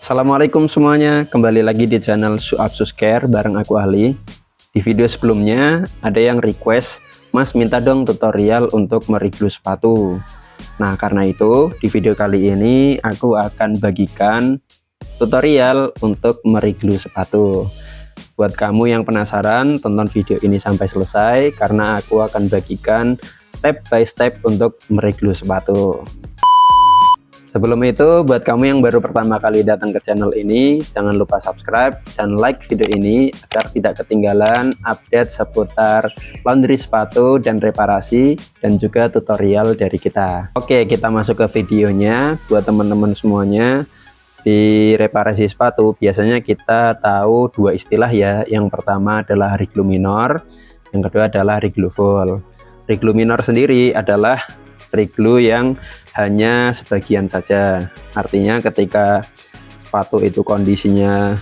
Assalamualaikum semuanya, kembali lagi di channel Suabsuscare bareng aku Ahli. Di video sebelumnya ada yang request, Mas minta dong tutorial untuk mereview sepatu. Nah karena itu di video kali ini aku akan bagikan tutorial untuk mereview sepatu. Buat kamu yang penasaran, tonton video ini sampai selesai karena aku akan bagikan step by step untuk mereview sepatu. Sebelum itu, buat kamu yang baru pertama kali datang ke channel ini, jangan lupa subscribe dan like video ini agar tidak ketinggalan update seputar laundry sepatu dan reparasi dan juga tutorial dari kita. Oke, kita masuk ke videonya. Buat teman-teman semuanya, di reparasi sepatu biasanya kita tahu dua istilah ya. Yang pertama adalah rig-glue minor, yang kedua adalah rig-glue full. Rig-glue minor sendiri adalah rig-glue yang hanya sebagian saja, artinya ketika sepatu itu kondisinya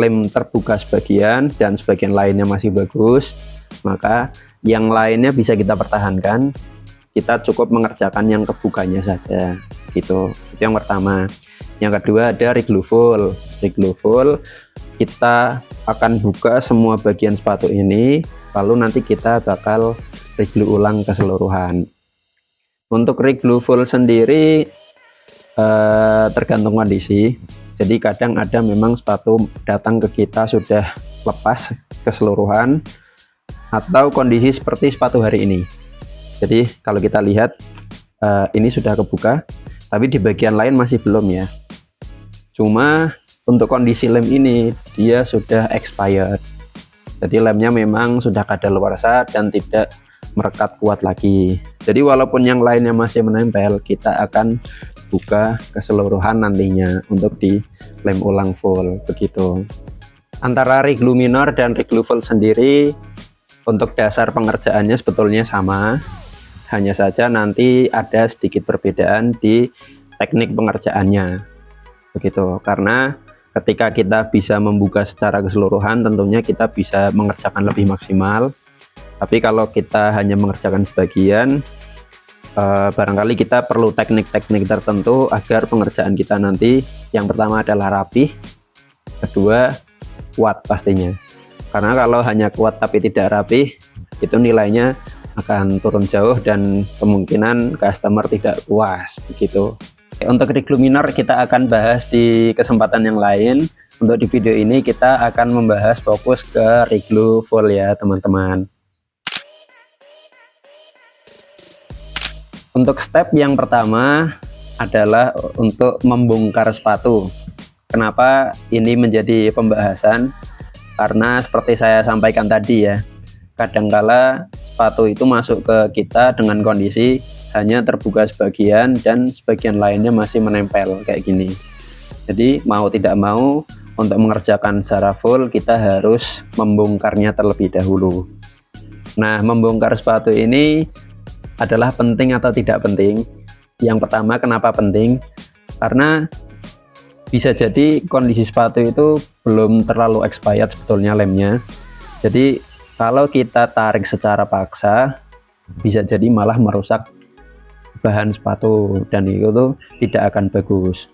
lem terbuka sebagian dan sebagian lainnya masih bagus, maka yang lainnya bisa kita pertahankan, kita cukup mengerjakan yang kebukanya saja gitu. Itu yang pertama. Yang kedua ada rig-glue full. Rig-glue full kita akan buka semua bagian sepatu ini, lalu nanti kita bakal rig-glue ulang keseluruhan. Untuk rig-glue full sendiri tergantung kondisi. Jadi kadang ada memang sepatu datang ke kita sudah lepas keseluruhan atau kondisi seperti sepatu hari ini. Jadi kalau kita lihat ini sudah kebuka, tapi di bagian lain masih belum ya. Cuma untuk kondisi lem ini dia sudah expired. Jadi lemnya memang sudah kadaluarsa dan tidak merekat kuat lagi. Jadi walaupun yang lainnya masih menempel, kita akan buka keseluruhan nantinya untuk di lem ulang full begitu. Antara rig-glue minor dan rig-glue full sendiri untuk dasar pengerjaannya sebetulnya sama, hanya saja nanti ada sedikit perbedaan di teknik pengerjaannya begitu. Karena ketika kita bisa membuka secara keseluruhan, tentunya kita bisa mengerjakan lebih maksimal. Tapi kalau kita hanya mengerjakan sebagian, barangkali kita perlu teknik-teknik tertentu agar pengerjaan kita nanti yang pertama adalah rapih, kedua kuat pastinya. Karena kalau hanya kuat tapi tidak rapih, itu nilainya akan turun jauh dan kemungkinan customer tidak puas begitu. Untuk rig-glue minor kita akan bahas di kesempatan yang lain. Untuk di video ini kita akan membahas fokus ke rig-glue full ya teman-teman. Untuk step yang pertama adalah untuk membongkar sepatu. Kenapa ini menjadi pembahasan? Karena seperti saya sampaikan tadi ya, kadangkala sepatu itu masuk ke kita dengan kondisi hanya terbuka sebagian dan sebagian lainnya masih menempel kayak gini. Jadi mau tidak mau untuk mengerjakan secara full kita harus membongkarnya terlebih dahulu. Nah, membongkar sepatu ini adalah penting atau tidak penting? Yang pertama, kenapa penting? Karena bisa jadi kondisi sepatu itu belum terlalu expired sebetulnya lemnya. Jadi kalau kita tarik secara paksa, bisa jadi malah merusak bahan sepatu dan itu tuh tidak akan bagus.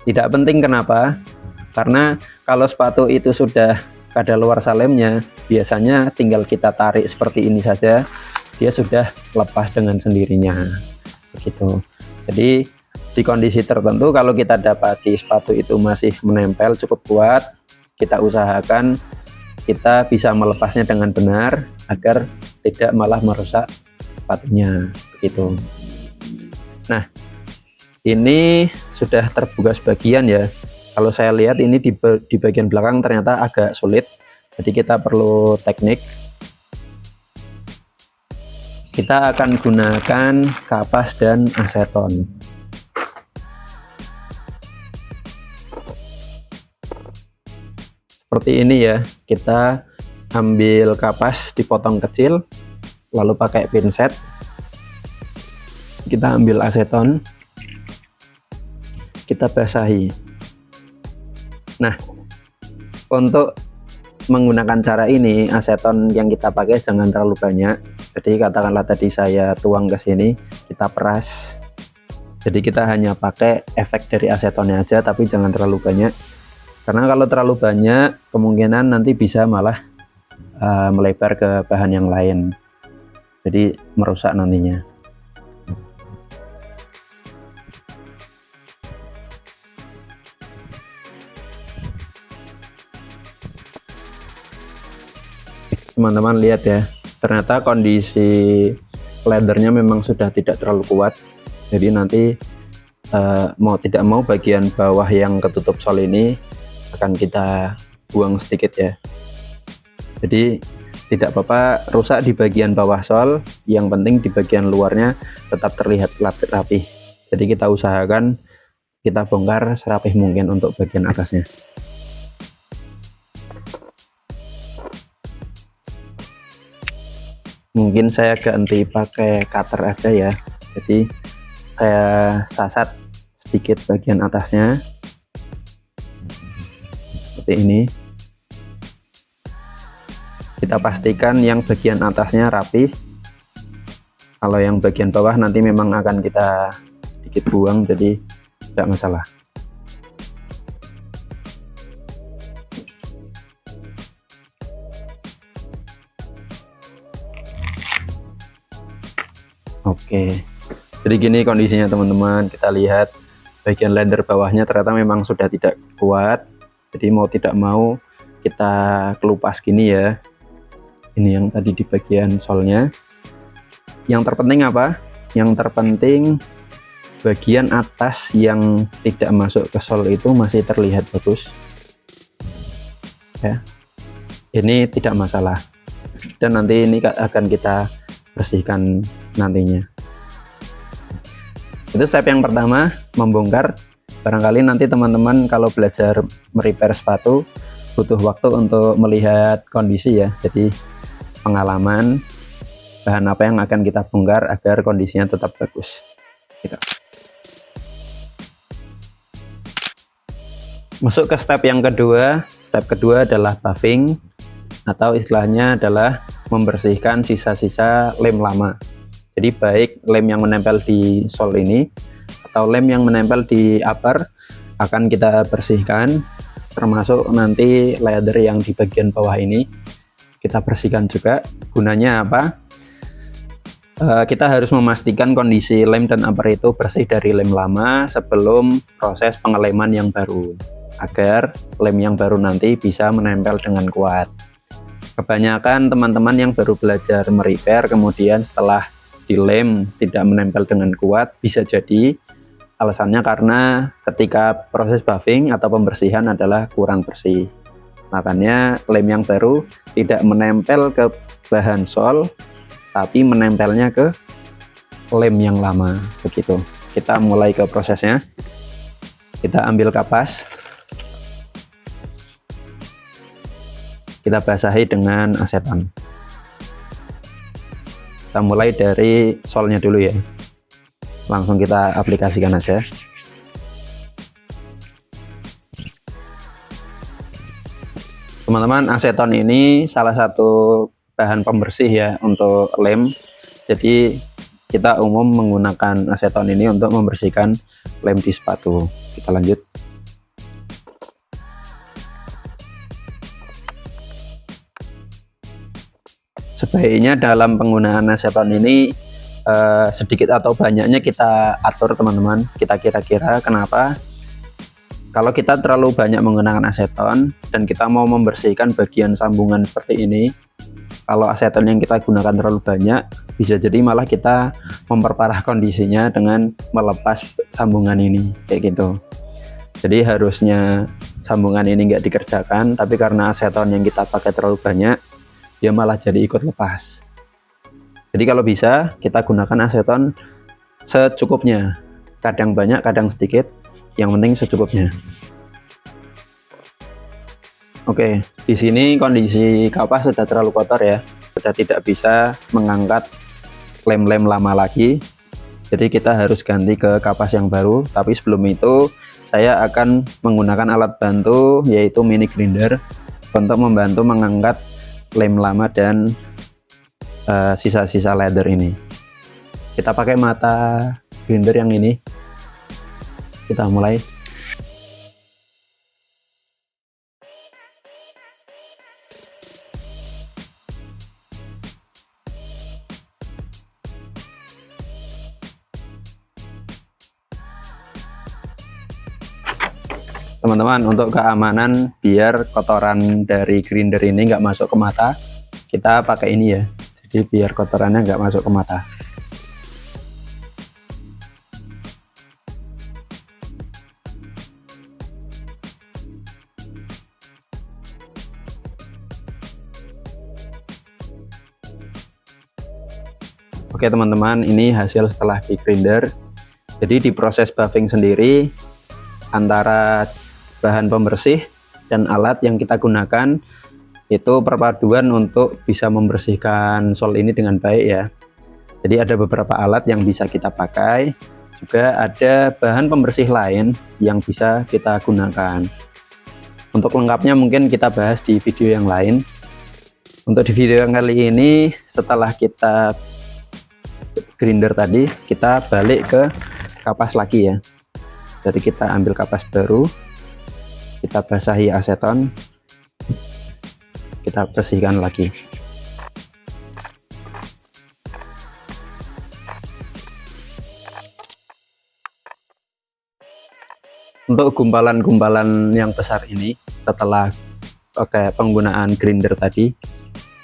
Tidak penting kenapa? Karena kalau sepatu itu sudah kadaluarsa lemnya, biasanya tinggal kita tarik seperti ini saja, dia sudah lepas dengan sendirinya begitu. Jadi di kondisi tertentu kalau kita dapati sepatu itu masih menempel cukup kuat, kita usahakan kita bisa melepasnya dengan benar agar tidak malah merusak sepatunya begitu. Nah ini sudah terbuka sebagian ya. Kalau saya lihat ini di bagian belakang ternyata agak sulit, jadi kita perlu teknik. Kita akan gunakan kapas dan aseton. Seperti ini ya, kita ambil kapas dipotong kecil, lalu pakai pinset, kita ambil aseton, kita basahi. Nah, untuk menggunakan cara ini, aseton yang kita pakai jangan terlalu banyak. Jadi katakanlah tadi saya tuang ke sini, kita peras Jadi kita hanya pakai efek dari asetonnya aja, tapi jangan terlalu banyak, karena kalau terlalu banyak kemungkinan nanti bisa malah melebar ke bahan yang lain, jadi merusak nantinya. Teman-teman lihat ya, ternyata kondisi leathernya memang sudah tidak terlalu kuat, jadi nanti mau tidak mau bagian bawah yang ketutup sol ini akan kita buang sedikit ya. Jadi tidak apa-apa rusak di bagian bawah sol, yang penting di bagian luarnya tetap terlihat rapi. Jadi kita usahakan kita bongkar serapih mungkin untuk bagian atasnya. Mungkin saya ganti pakai cutter aja ya, jadi saya sasat sedikit bagian atasnya seperti ini. Kita pastikan yang bagian atasnya rapi, kalau yang bagian bawah nanti memang akan kita sedikit buang, jadi tidak masalah. Oke, jadi gini kondisinya teman-teman. Kita lihat bagian leather bawahnya ternyata memang sudah tidak kuat, jadi mau tidak mau kita kelupas gini ya. Ini yang tadi di bagian solnya. Yang terpenting apa? Yang terpenting bagian atas yang tidak masuk ke sol itu masih terlihat bagus ya, ini tidak masalah, dan nanti ini akan kita bersihkan nantinya. Itu step yang pertama, membongkar. Barangkali nanti teman-teman kalau belajar merepair sepatu butuh waktu untuk melihat kondisi ya, jadi pengalaman bahan apa yang akan kita bongkar agar kondisinya tetap bagus gitu. Masuk ke step yang kedua. Step kedua adalah buffing, atau istilahnya adalah membersihkan sisa-sisa lem lama. Jadi baik lem yang menempel di sol ini atau lem yang menempel di upper akan kita bersihkan, termasuk nanti leather yang di bagian bawah ini kita bersihkan juga. Gunanya apa? Kita harus memastikan kondisi lem dan upper itu bersih dari lem lama sebelum proses pengeleman yang baru, agar lem yang baru nanti bisa menempel dengan kuat. Kebanyakan teman-teman yang baru belajar merepair kemudian setelah dilem tidak menempel dengan kuat, bisa jadi alasannya karena ketika proses buffing atau pembersihan adalah kurang bersih. Makanya lem yang baru tidak menempel ke bahan sol, tapi menempelnya ke lem yang lama begitu. Kita mulai ke prosesnya. Kita ambil kapas, kita basahi dengan aseton. Kita mulai dari solnya dulu ya, langsung kita aplikasikan aja. Teman-teman, aseton ini salah satu bahan pembersih ya untuk lem, jadi kita umum menggunakan aseton ini untuk membersihkan lem di sepatu. Kita lanjut. Sebaiknya dalam penggunaan aseton ini sedikit atau banyaknya kita atur teman-teman, kita kira-kira. Kenapa? Kalau kita terlalu banyak menggunakan aseton dan kita mau membersihkan bagian sambungan seperti ini, kalau aseton yang kita gunakan terlalu banyak, bisa jadi malah kita memperparah kondisinya dengan melepas sambungan ini kayak gitu. Jadi harusnya sambungan ini nggak dikerjakan, tapi karena aseton yang kita pakai terlalu banyak, dia malah jadi ikut lepas. Jadi kalau bisa kita gunakan aseton secukupnya, kadang banyak kadang sedikit, yang penting secukupnya. Oke, di sini kondisi kapas sudah terlalu kotor ya, sudah tidak bisa mengangkat lem-lem lama lagi, jadi kita harus ganti ke kapas yang baru. Tapi sebelum itu saya akan menggunakan alat bantu, yaitu mini grinder, untuk membantu mengangkat lem lama dan sisa-sisa leather ini. Kita pakai mata grinder yang ini, kita mulai. Teman-teman, untuk keamanan biar kotoran dari grinder ini nggak masuk ke mata, kita pakai ini ya, jadi biar kotorannya nggak masuk ke mata. Oke teman-teman, ini hasil setelah di grinder. Jadi di proses buffing sendiri, antara bahan pembersih dan alat yang kita gunakan itu perpaduan untuk bisa membersihkan sol ini dengan baik ya. Jadi ada beberapa alat yang bisa kita pakai, juga ada bahan pembersih lain yang bisa kita gunakan. Untuk lengkapnya mungkin kita bahas di video yang lain. Untuk di video yang kali ini, setelah kita grinder tadi, kita balik ke kapas lagi ya. Jadi kita ambil kapas baru, kita basahi aseton, kita bersihkan lagi. Untuk gumpalan-gumpalan yang besar ini, setelah penggunaan grinder tadi,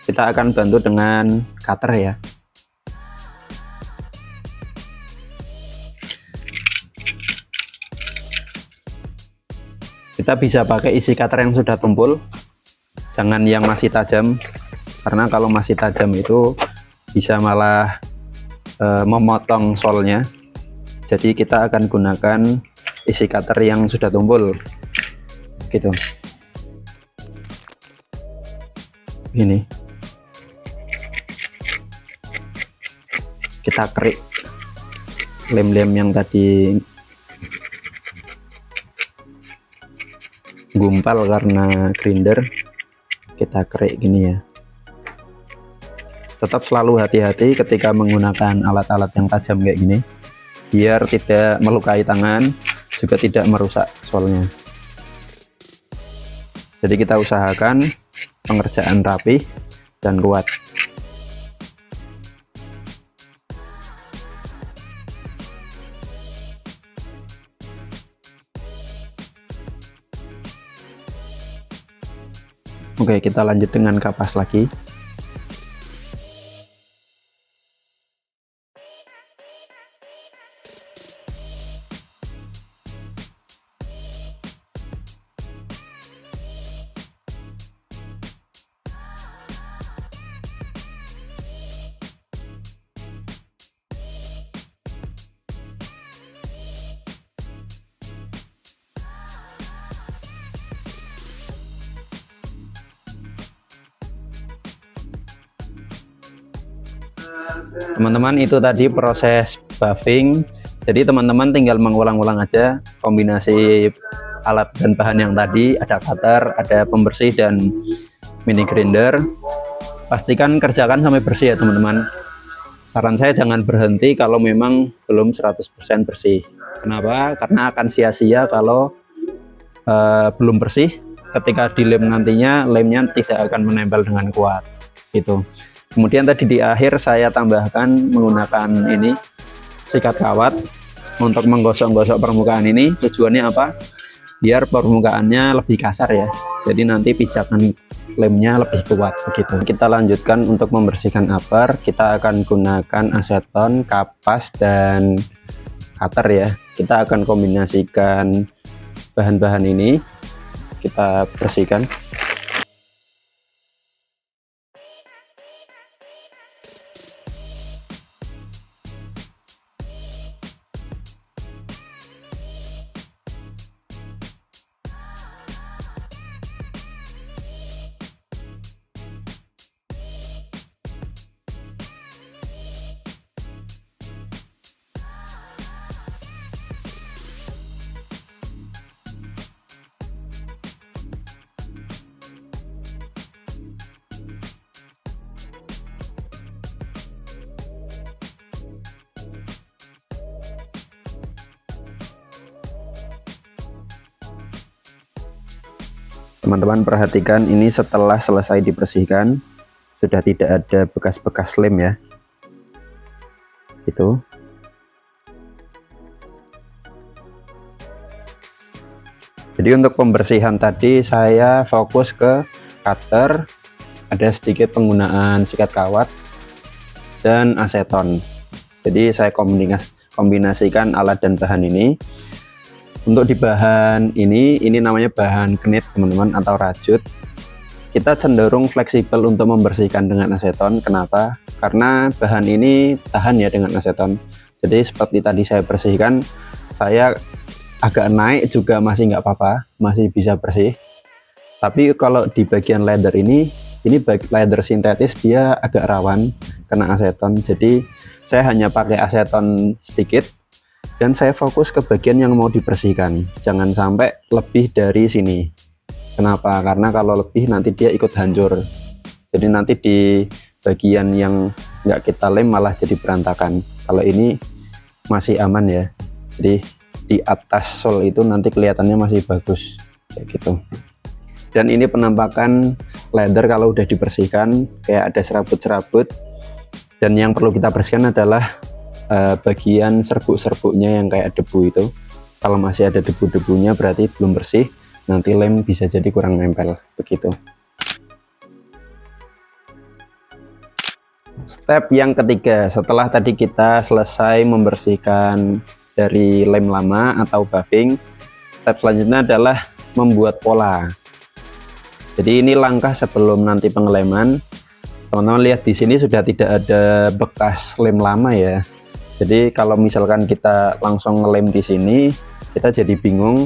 kita akan bantu dengan cutter ya. Kita bisa pakai isi cutter yang sudah tumpul, jangan yang masih tajam, karena kalau masih tajam itu bisa malah memotong solnya. Jadi kita akan gunakan isi cutter yang sudah tumpul gitu. Ini kita kerik lem-lem yang tadi gumpal karena grinder, kita kerik gini ya. Tetap selalu hati-hati ketika menggunakan alat-alat yang tajam kayak gini, biar tidak melukai tangan, juga tidak merusak solnya. Jadi kita usahakan pengerjaan rapi dan kuat. Oke, kita lanjut dengan kapas lagi. Teman-teman, itu tadi proses buffing. Jadi teman-teman tinggal mengulang-ulang aja kombinasi alat dan bahan yang tadi, ada cutter, ada pembersih dan mini grinder. Pastikan kerjakan sampai bersih ya teman-teman. Saran saya jangan berhenti kalau memang belum 100% bersih. Kenapa? Karena akan sia-sia kalau belum bersih. Ketika dilem nantinya, lemnya tidak akan menempel dengan kuat gitu. Kemudian tadi di akhir saya tambahkan menggunakan ini sikat kawat untuk menggosok-gosok permukaan ini. Tujuannya apa? Biar permukaannya lebih kasar ya. Jadi nanti pijakan lemnya lebih kuat begitu. Kita lanjutkan untuk membersihkan upper. Kita akan gunakan aseton, kapas dan cutter ya. Kita akan kombinasikan bahan-bahan ini. Kita bersihkan. Teman-teman perhatikan, ini setelah selesai dibersihkan sudah tidak ada bekas-bekas lem ya, itu. Jadi untuk pembersihan tadi saya fokus ke cutter, ada sedikit penggunaan sikat kawat dan aseton. Jadi saya kombinasikan alat dan bahan ini. Untuk di bahan ini namanya bahan knit teman-teman, atau rajut. Kita cenderung fleksibel untuk membersihkan dengan aseton. Kenapa? Karena bahan ini tahan ya dengan aseton. Jadi seperti tadi saya bersihkan, saya agak naik juga masih nggak apa-apa, masih bisa bersih. Tapi kalau di bagian leather ini leather sintetis, dia agak rawan kena aseton. Jadi saya hanya pakai aseton sedikit dan saya fokus ke bagian yang mau dibersihkan, jangan sampai lebih dari sini. Kenapa? Karena kalau lebih nanti dia ikut hancur, jadi nanti di bagian yang nggak kita lem malah jadi berantakan. Kalau ini masih aman ya, jadi di atas sol itu nanti kelihatannya masih bagus kayak gitu. Dan ini penampakan leather kalau udah dibersihkan, kayak ada serabut-serabut, dan yang perlu kita bersihkan adalah bagian serbuk-serbuknya yang kayak debu itu. Kalau masih ada debu-debunya berarti belum bersih, nanti lem bisa jadi kurang nempel begitu. Step yang ketiga, setelah tadi kita selesai membersihkan dari lem lama atau buffing, step selanjutnya adalah membuat pola. Jadi ini langkah sebelum nanti pengeleman. Teman-teman lihat di sini sudah tidak ada bekas lem lama ya. Jadi kalau misalkan kita langsung ngelem di sini, kita jadi bingung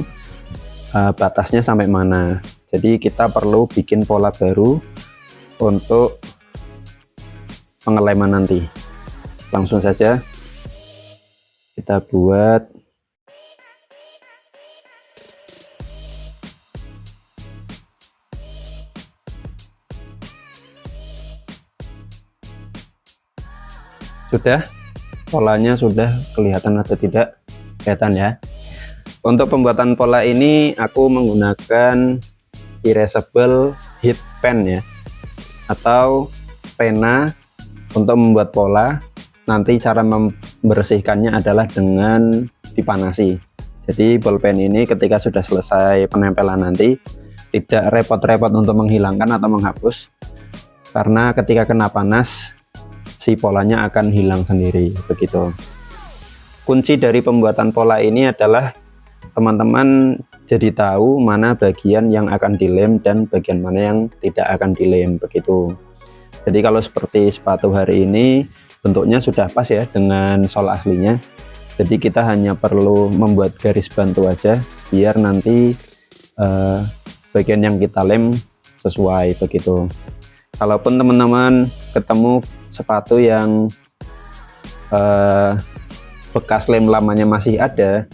batasnya sampai mana. Jadi kita perlu bikin pola baru untuk pengeleman nanti. Langsung saja kita buat. Sudah, polanya sudah kelihatan atau tidak? Kelihatan ya. Untuk pembuatan pola ini aku menggunakan erasable heat pen ya, atau pena untuk membuat pola. Nanti cara membersihkannya adalah dengan dipanasi. Jadi bolpen ini ketika sudah selesai penempelan nanti tidak repot-repot untuk menghilangkan atau menghapus, karena ketika kena panas si polanya akan hilang sendiri begitu. Kunci dari pembuatan pola ini adalah teman-teman jadi tahu mana bagian yang akan dilem dan bagian mana yang tidak akan dilem begitu. Jadi kalau seperti sepatu hari ini bentuknya sudah pas ya dengan sol aslinya, jadi kita hanya perlu membuat garis bantu aja biar nanti bagian yang kita lem sesuai begitu. Kalaupun teman-teman ketemu sepatu yang bekas lem lamanya masih ada,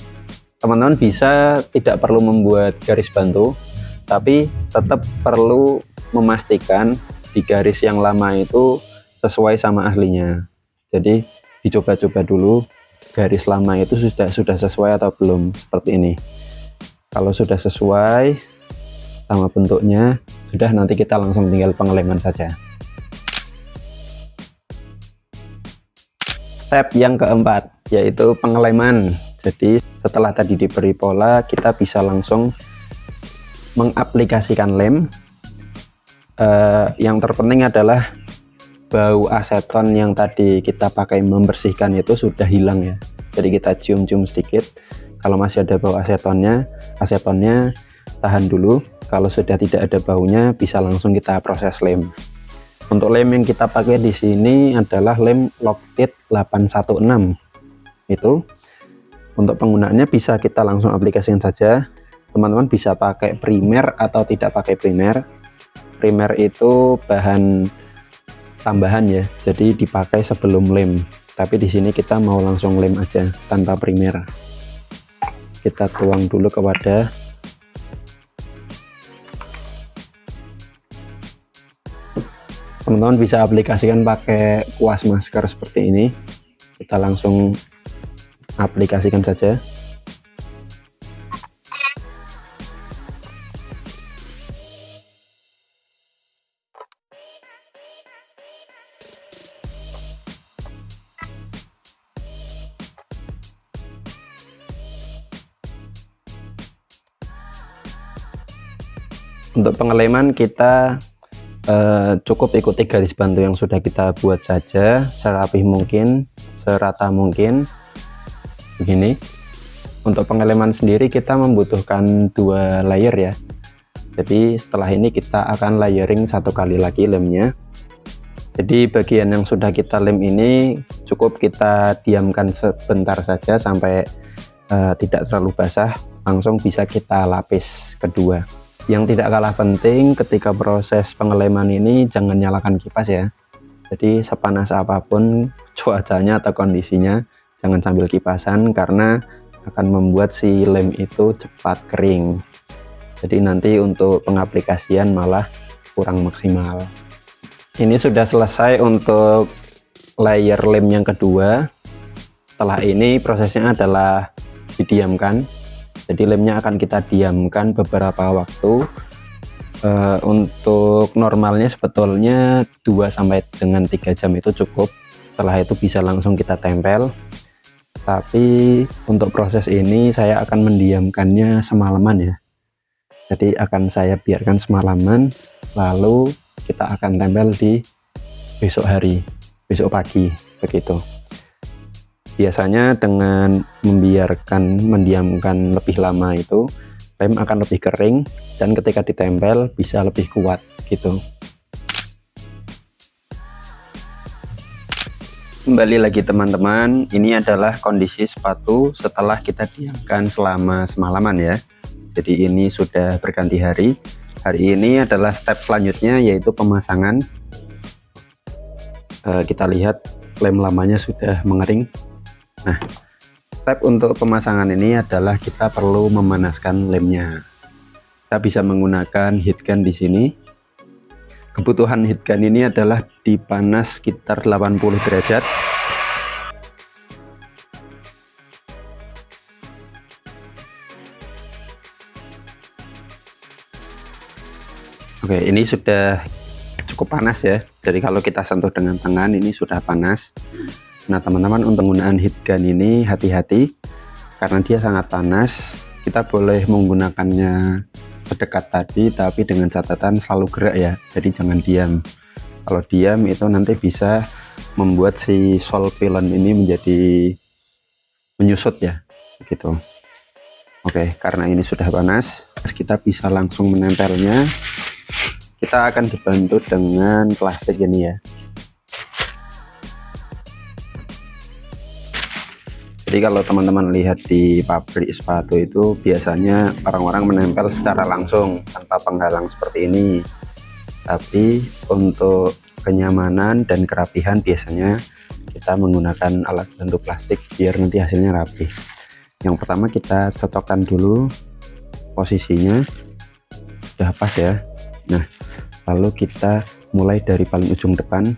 teman-teman bisa tidak perlu membuat garis bantu, tapi tetap perlu memastikan di garis yang lama itu sesuai sama aslinya. Jadi dicoba-coba dulu garis lama itu sudah sesuai atau belum, seperti ini. Kalau sudah sesuai sama bentuknya, sudah, nanti kita langsung tinggal pengeleman saja. Step yang keempat yaitu pengeleman. Jadi setelah tadi diberi pola, kita bisa langsung mengaplikasikan lem. Yang terpenting adalah bau aseton yang tadi kita pakai membersihkan itu sudah hilang ya. Jadi kita cium-cium sedikit, kalau masih ada bau asetonnya tahan dulu. Kalau sudah tidak ada baunya, bisa langsung kita proses lem. Untuk lem yang kita pakai di sini adalah lem Loctite 816. Itu untuk penggunaannya bisa kita langsung aplikasikan saja. Teman-teman bisa pakai primer atau tidak pakai primer. Primer itu bahan tambahan ya, jadi dipakai sebelum lem. Tapi di sini kita mau langsung lem aja tanpa primer. Kita tuang dulu ke wadah. Teman-teman bisa aplikasikan pakai kuas masker seperti ini. Kita langsung aplikasikan saja. Untuk pengeleman kita cukup ikuti garis bantu yang sudah kita buat saja, serapih mungkin, serata mungkin begini. Untuk pengeleman sendiri kita membutuhkan 2 layer ya. Jadi setelah ini kita akan layering 1 kali lagi lemnya. Jadi bagian yang sudah kita lem ini cukup kita diamkan sebentar saja sampai tidak terlalu basah, langsung bisa kita lapis kedua. Yang tidak kalah penting ketika proses pengeleman ini, jangan nyalakan kipas ya. Jadi sepanas apapun cuacanya atau kondisinya, jangan sambil kipasan karena akan membuat si lem itu cepat kering. Jadi nanti untuk pengaplikasian malah kurang maksimal. Ini sudah selesai untuk layer lem yang kedua. Setelah ini prosesnya adalah didiamkan. Jadi lemnya akan kita diamkan beberapa waktu. Untuk normalnya sebetulnya 2 sampai dengan 3 jam itu cukup. Setelah itu bisa langsung kita tempel. Tapi untuk proses ini saya akan mendiamkannya semalaman ya. Jadi akan saya biarkan semalaman, lalu kita akan tempel di besok hari, besok pagi begitu. Biasanya dengan mendiamkan lebih lama itu lem akan lebih kering dan ketika ditempel bisa lebih kuat gitu. Kembali lagi teman-teman, ini adalah kondisi sepatu setelah kita diamkan selama semalaman ya. Jadi ini sudah berganti hari. Hari ini adalah step selanjutnya yaitu pemasangan. Kita lihat lem lamanya sudah mengering. Nah, step untuk pemasangan ini adalah kita perlu memanaskan lemnya. Kita bisa menggunakan heat gun di sini. Kebutuhan heat gun ini adalah dipanas sekitar 80 derajat. Oke, ini sudah cukup panas ya. Jadi kalau kita sentuh dengan tangan ini sudah panas. Nah teman-teman, untuk penggunaan heat gun ini hati-hati karena dia sangat panas. Kita boleh menggunakannya sedekat tadi, tapi dengan catatan selalu gerak ya. Jadi jangan diam. Kalau diam itu nanti bisa membuat si sol pilon ini menjadi menyusut ya, gitu. Oke, karena ini sudah panas, kita bisa langsung menempelnya. Kita akan dibantu dengan plastik ini ya. Jadi kalau teman-teman lihat di pabrik sepatu itu biasanya orang-orang menempel secara langsung tanpa penghalang seperti ini. Tapi untuk kenyamanan dan kerapihan biasanya kita menggunakan alat bantu plastik biar nanti hasilnya rapi. Yang pertama kita cocokkan dulu posisinya, sudah pas ya. Nah, lalu kita mulai dari paling ujung depan,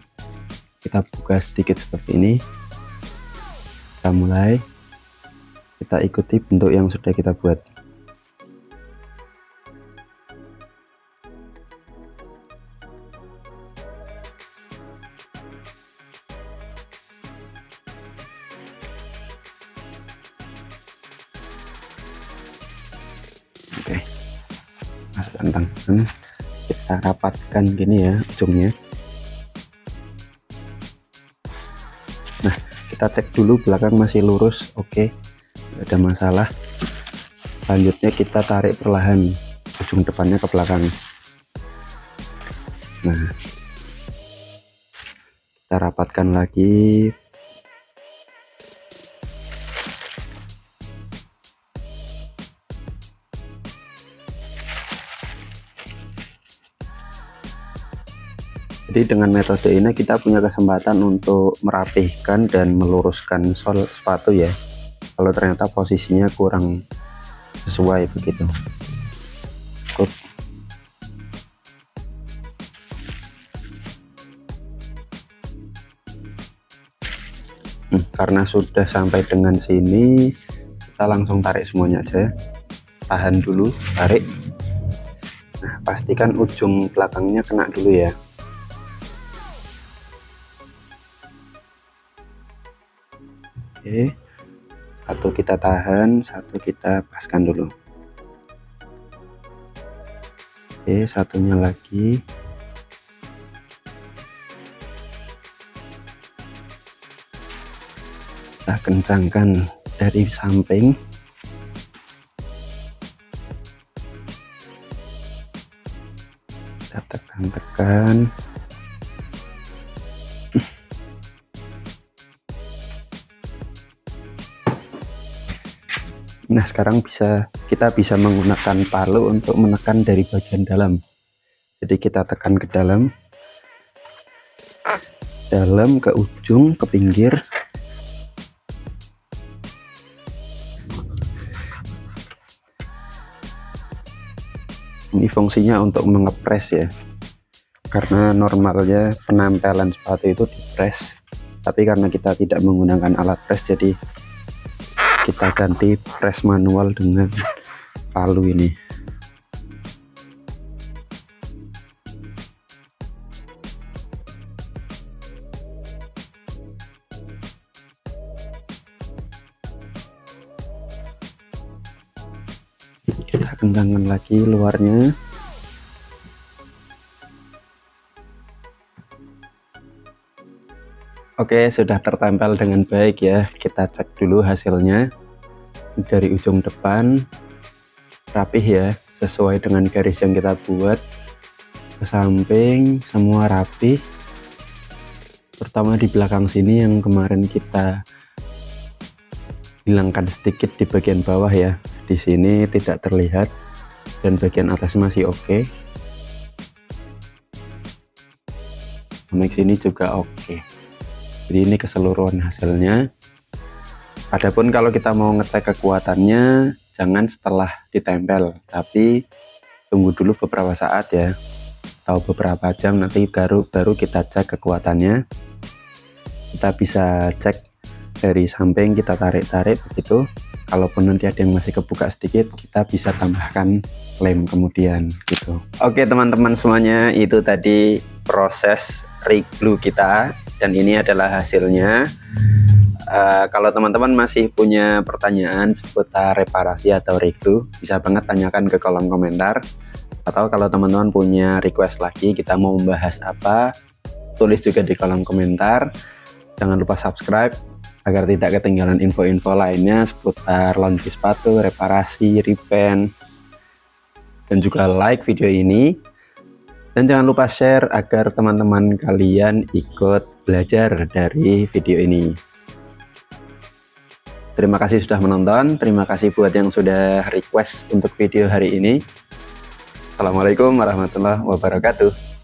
kita buka sedikit seperti ini. Kita mulai, kita ikuti bentuk yang sudah kita buat. Oke, masukkan tangan, kita rapatkan gini ya ujungnya. Nah, kita cek dulu belakang masih lurus, oke, tidak ada masalah. Selanjutnya kita tarik perlahan ujung depannya ke belakang. Nah, kita rapatkan lagi. Jadi dengan metode ini kita punya kesempatan untuk merapihkan dan meluruskan sol sepatu ya. Kalau ternyata posisinya kurang sesuai begitu. Karena sudah sampai dengan sini, kita langsung tarik semuanya aja. Tahan dulu, tarik. Nah, pastikan ujung belakangnya kena dulu ya. Oke, satu kita tahan, satu kita paskan dulu. Oke, satunya lagi. Kita kencangkan dari samping. Kita tekan-tekan. Nah, sekarang kita bisa menggunakan palu untuk menekan dari bagian dalam. Jadi kita tekan ke dalam ke ujung, ke pinggir. Ini fungsinya untuk mengepres ya, karena normalnya penempelan sepatu itu dipres, tapi karena kita tidak menggunakan alat pres, jadi kita ganti press manual dengan palu ini. Kita kencangkan lagi luarnya. Oke, sudah tertempel dengan baik ya. Kita cek dulu hasilnya. Dari ujung depan rapih ya, sesuai dengan garis yang kita buat. Ke samping semua rapih, terutama di belakang sini yang kemarin kita hilangkan sedikit di bagian bawah ya. Di sini tidak terlihat dan bagian atas masih oke. Sampai sini juga oke. Jadi ini keseluruhan hasilnya. Adapun kalau kita mau ngecek kekuatannya, jangan setelah ditempel, tapi tunggu dulu beberapa saat ya, atau beberapa jam, nanti baru kita cek kekuatannya. Kita bisa cek dari samping, kita tarik-tarik begitu. Kalaupun nanti ada yang masih kebuka sedikit, kita bisa tambahkan lem kemudian gitu. Oke teman-teman semuanya, itu tadi proses reglue kita, dan ini adalah hasilnya. Kalau teman-teman masih punya pertanyaan seputar reparasi atau reglue, bisa banget tanyakan ke kolom komentar. Atau kalau teman-teman punya request lagi, kita mau membahas apa, tulis juga di kolom komentar. Jangan lupa subscribe agar tidak ketinggalan info-info lainnya seputar laundry sepatu, reparasi, repaint, dan juga like video ini. Dan jangan lupa share agar teman-teman kalian ikut belajar dari video ini. Terima kasih sudah menonton, terima kasih buat yang sudah request untuk video hari ini. Assalamualaikum warahmatullahi wabarakatuh.